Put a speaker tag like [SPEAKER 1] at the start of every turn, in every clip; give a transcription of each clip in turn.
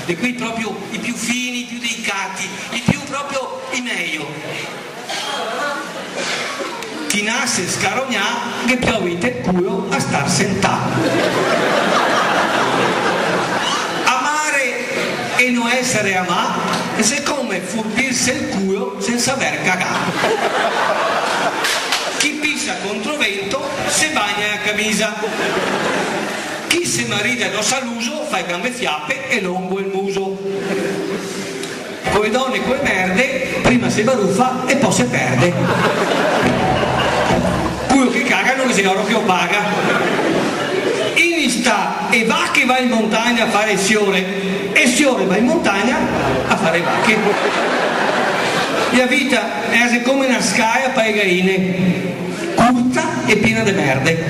[SPEAKER 1] di quei proprio i più fini, i più delicati, i più proprio i meglio. Chi nasce scarognà che piovete il culo a star sentà. Amare e non essere amà è come furbirsi il culo senza aver cagato. Chi pissa contro vento se bagna la camisa. Chi se marita addosso all'uso fa i gambe fiappe e longo il muso. Con le donne quelle merde prima si baruffa e poi si perde. Quello che cagano che se loro che lo paga. Inista e va che va in montagna a fare il siore e il siore va in montagna a fare vacche. La vita è come una scaia per le galline, curta e piena di merde.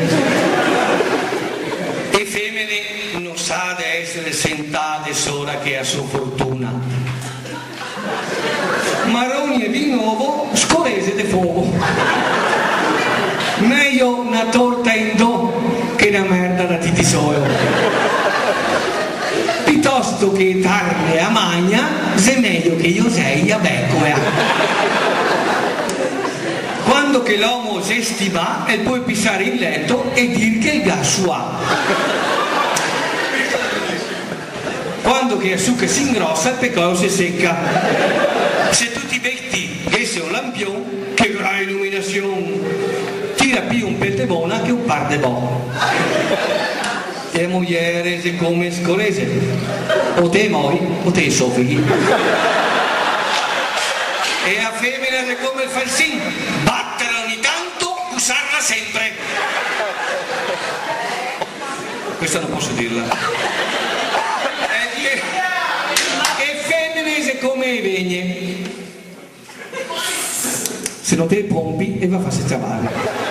[SPEAKER 1] E femmine non sa di essere sentate sola che ha sua fortuna. Maroni e vino nuovo, scorese de fuoco. Meglio una torta in do che una merda da titisolo. Piuttosto che tarne a magna, se meglio che io sei a beccoea. Quando che l'uomo si stima e puoi pisare il letto e dir che il gas ha. Quando che il succo si ingrossa il pecoro si secca. Se tu ti becchi che sei un lampion, che gran illuminazione, tira più un pel de bona che un par de bo. E mogliere se come scorese, o te moi o te sofighi. E a femmina se come il falsin, batterla ogni tanto, usarla sempre. Questa non posso dirla. E femmine se come i vegne. Se non te pompi e va a farsi trovare.